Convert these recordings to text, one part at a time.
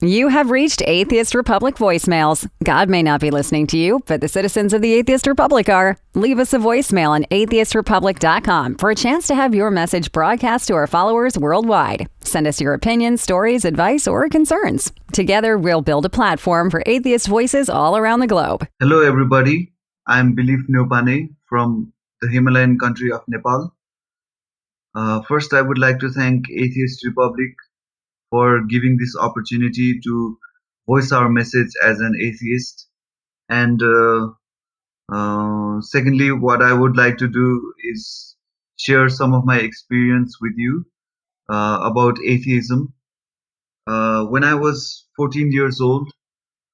You have reached Atheist Republic voicemails. God may not be listening to you, but the citizens of the Atheist Republic are. Leave us a voicemail on atheistrepublic.com for a chance to have your message broadcast to our followers worldwide. Send us your opinions, stories, advice, or concerns. Together, we'll build a platform for atheist voices all around the globe. Hello, everybody. I'm Belief Neopane from the Himalayan country of Nepal. First, I would like to thank Atheist Republic for giving this opportunity to voice our message as an atheist. And secondly, what I would like to do is share some of my experience with you about atheism. When I was 14 years old,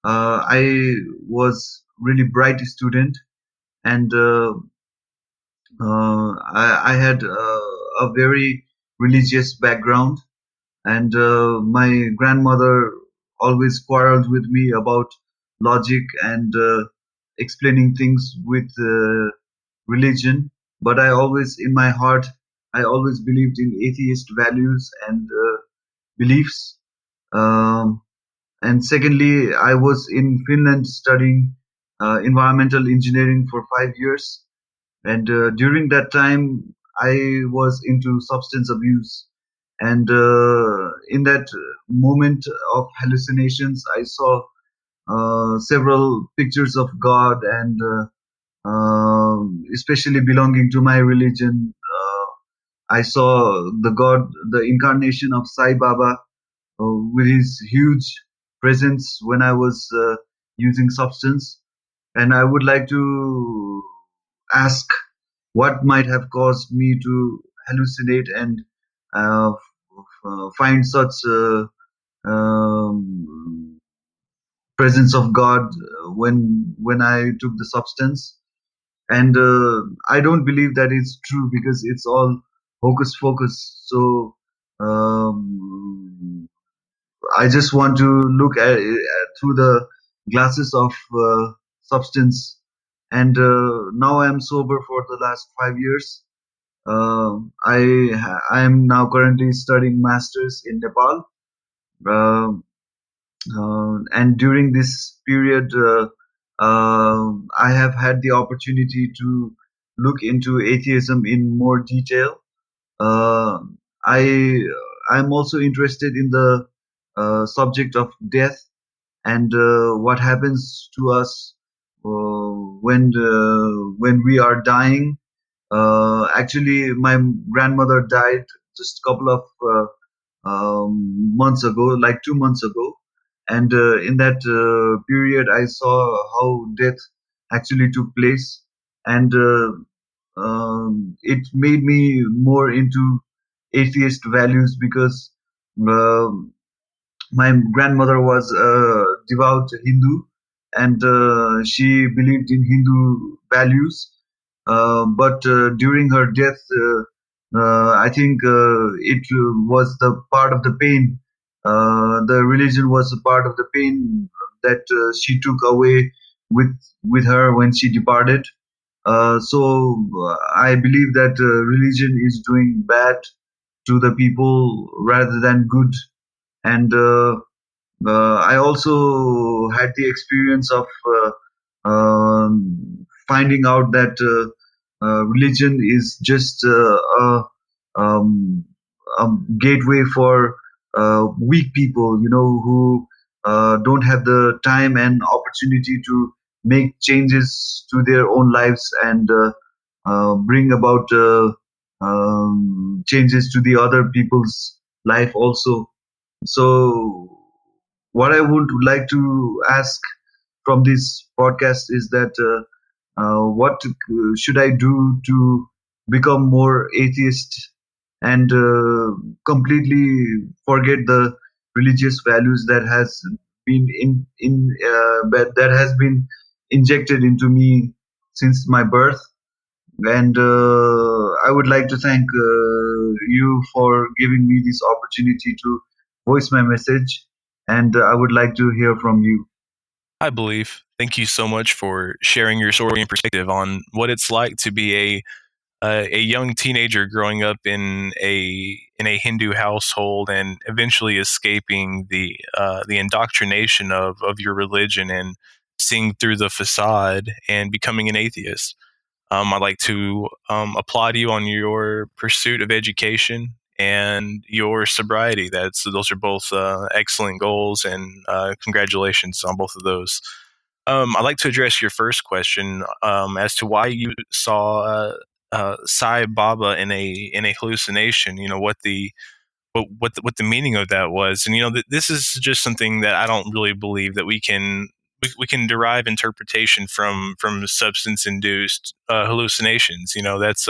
I was really bright student, and I had a very religious background. And my grandmother always quarreled with me about logic and explaining things with religion. But I always, in my heart, I always believed in atheist values and beliefs. And secondly, I was in Finland studying environmental engineering for 5 years. And during that time, I was into substance abuse. And in that moment of hallucinations, I saw several pictures of God, and especially belonging to my religion, I saw the God, the incarnation of Sai Baba, with his huge presence when I was using substance. And I would like to ask what might have caused me to hallucinate and find such presence of God when I took the substance. And I don't believe that it's true, because it's all hocus pocus. So I just want to look at through the glasses of substance. And now I'm sober for the last 5 years. I am now currently studying masters in Nepal. And during this period, I have had the opportunity to look into atheism in more detail. Uh, I'm also interested in the subject of death, and what happens to us when we are dying. Actually, my grandmother died just a couple of months ago, like 2 months ago. And in that period, I saw how death actually took place. And it made me more into atheist values, because my grandmother was a devout Hindu, and she believed in Hindu values. But during her death, I think it was the part of the pain. The religion was a part of the pain that she took away with her when she departed. So I believe that religion is doing bad to the people rather than good. And I also had the experience of finding out that religion is just um, a gateway for weak people, who don't have the time and opportunity to make changes to their own lives, and bring about changes to the other people's life also. So, what I would like to ask from this podcast is that what should I do to become more atheist and completely forget the religious values that has been that has been injected into me since my birth. And I would like to thank you for giving me this opportunity to voice my message. And I would like to hear from you. Hi, Belief. Thank you so much for sharing your story and perspective on what it's like to be a young teenager growing up in a Hindu household and eventually escaping the indoctrination of your religion and seeing through the facade and becoming an atheist. I'd like to applaud you on your pursuit of education and your sobriety. Those are both excellent goals, and congratulations on both of those. I'd like to address your first question as to why you saw Sai Baba in a hallucination. You know what the meaning of that was, and this is just something that I don't really believe that we can derive interpretation from substance induced hallucinations. That's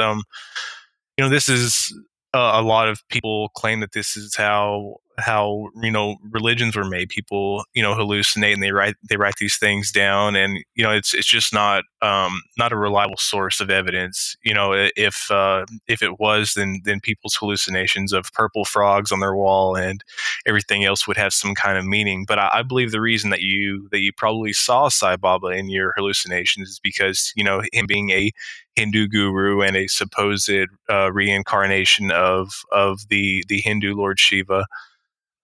this is a lot of people claim that this is how religions were made. People hallucinate and they write these things down, and it's just not a reliable source of evidence. If it was, then people's hallucinations of purple frogs on their wall and everything else would have some kind of meaning. But I believe the reason that you probably saw Sai Baba in your hallucinations is because him being a Hindu guru and a supposed reincarnation of the Hindu Lord Shiva.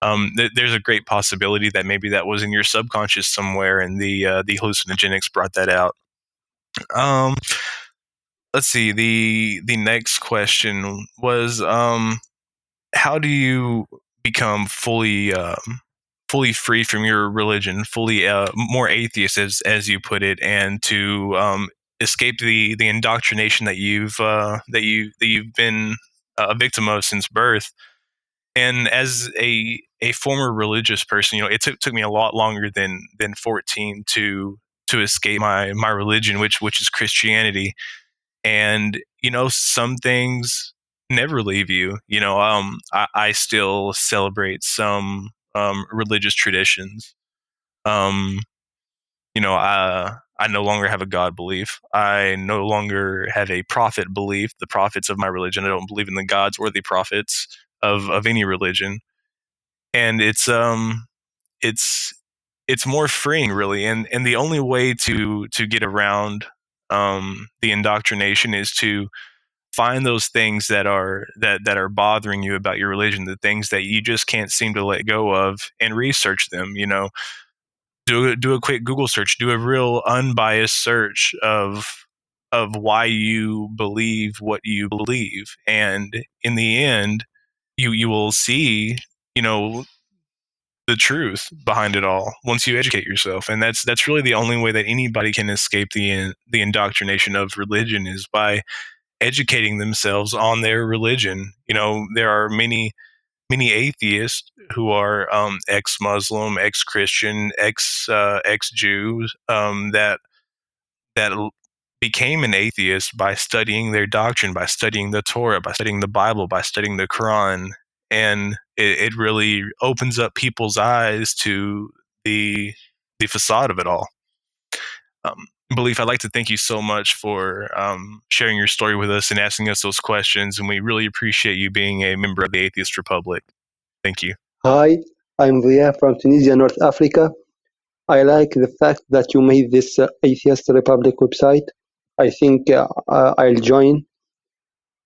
There's a great possibility that maybe that was in your subconscious somewhere, and the hallucinogenics brought that out. Let's see. The next question was, how do you become fully free from your religion, fully more atheist, as you put it, and to escape the indoctrination that you've been a victim of since birth. And as a former religious person, it took me a lot longer than 14 to escape my religion, which is Christianity. And some things never leave you. I still celebrate some religious traditions. Um, I no longer have a God belief. I no longer have a prophet belief, the prophets of my religion. I don't believe in the gods or the prophets of any religion. And it's it's more freeing, really. And the only way to get around the indoctrination is to find those things that are bothering you about your religion, the things that you just can't seem to let go of, and research them. Do a quick Google search, do a real unbiased search of why you believe what you believe, and in the end, you will see, the truth behind it all once you educate yourself. And that's really the only way that anybody can escape the indoctrination of religion, is by educating themselves on their religion. There are many atheists who are ex-Muslim, ex-Christian, ex-Jews that became an atheist by studying their doctrine, by studying the Torah, by studying the Bible, by studying the Quran. And it really opens up people's eyes to the facade of it all. Belief, I'd like to thank you so much for sharing your story with us and asking us those questions. And we really appreciate you being a member of the Atheist Republic. Thank you. Hi, I'm Ria from Tunisia, North Africa. I like the fact that you made this Atheist Republic website. I think I'll join.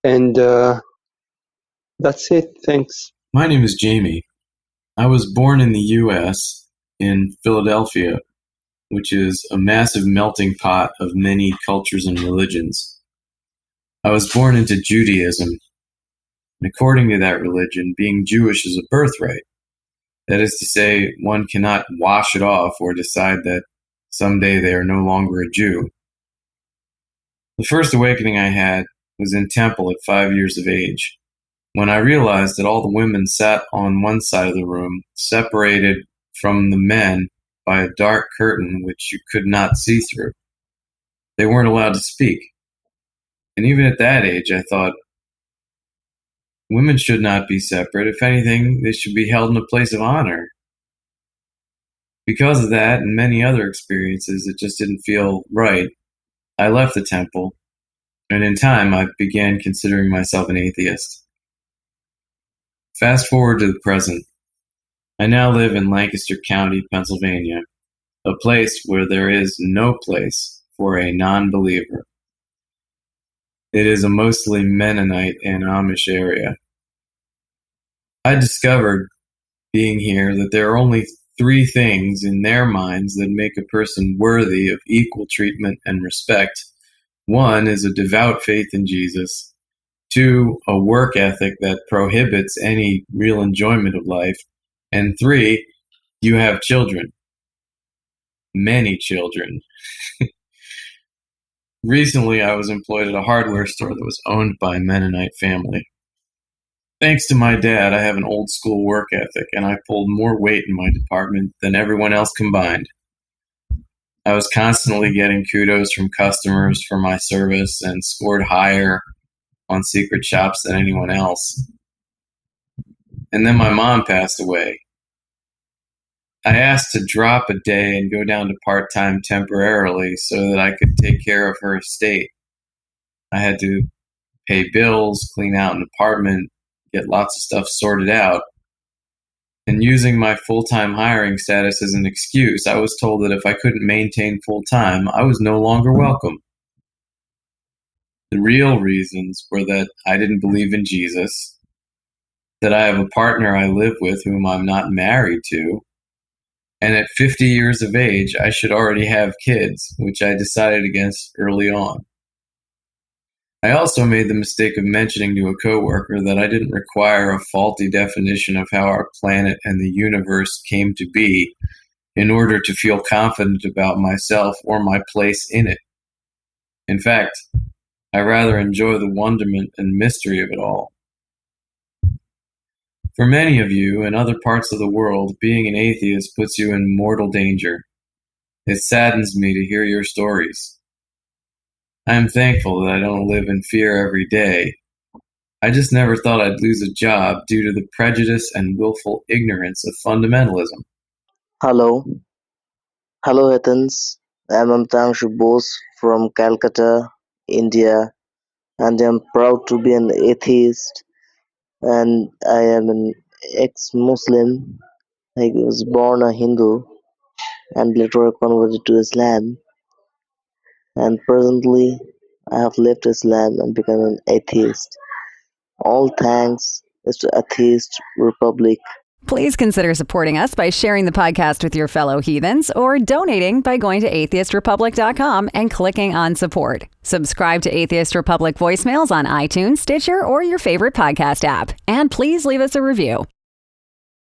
And that's it. Thanks. My name is Jamie. I was born in the U.S. in Philadelphia, which is a massive melting pot of many cultures and religions. I was born into Judaism. And according to that religion, being Jewish is a birthright. That is to say, one cannot wash it off or decide that someday they are no longer a Jew. The first awakening I had was in temple at 5 years of age, when I realized that all the women sat on one side of the room, separated from the men by a dark curtain which you could not see through. They weren't allowed to speak. And even at that age, I thought, women should not be separate. If anything, they should be held in a place of honor. Because of that and many other experiences, it just didn't feel right. I left the temple, and in time, I began considering myself an atheist. Fast forward to the present. I now live in Lancaster County, Pennsylvania, a place where there is no place for a non-believer. It is a mostly Mennonite and Amish area. I discovered, being here, that there are only 3 things in their minds that make a person worthy of equal treatment and respect. 1 is a devout faith in Jesus. 2, a work ethic that prohibits any real enjoyment of life. And 3, you have children. Many children. Recently, I was employed at a hardware store that was owned by a Mennonite family. Thanks to my dad, I have an old school work ethic, and I pulled more weight in my department than everyone else combined. I was constantly getting kudos from customers for my service and scored higher on secret shops than anyone else. And then my mom passed away. I asked to drop a day and go down to part-time temporarily so that I could take care of her estate. I had to pay bills, clean out an apartment, get lots of stuff sorted out. And using my full-time hiring status as an excuse, I was told that if I couldn't maintain full-time, I was no longer welcome. The real reasons were that I didn't believe in Jesus, that I have a partner I live with whom I'm not married to, and at 50 years of age, I should already have kids, which I decided against early on. I also made the mistake of mentioning to a coworker that I didn't require a faulty definition of how our planet and the universe came to be in order to feel confident about myself or my place in it. In fact, I rather enjoy the wonderment and mystery of it all. For many of you in other parts of the world, being an atheist puts you in mortal danger. It saddens me to hear your stories. I am thankful that I don't live in fear every day. I just never thought I'd lose a job due to the prejudice and willful ignorance of fundamentalism. Hello. Hello, Athens. I'm Amtangshu Bose from Calcutta, India, and I'm proud to be an atheist. And I am an ex-Muslim. I was born a Hindu and later converted to Islam. And presently, I have left Islam and become an atheist. All thanks is to Atheist Republic. Please consider supporting us by sharing the podcast with your fellow heathens or donating by going to atheistrepublic.com and clicking on support. Subscribe to Atheist Republic voicemails on iTunes, Stitcher, or your favorite podcast app. And please leave us a review.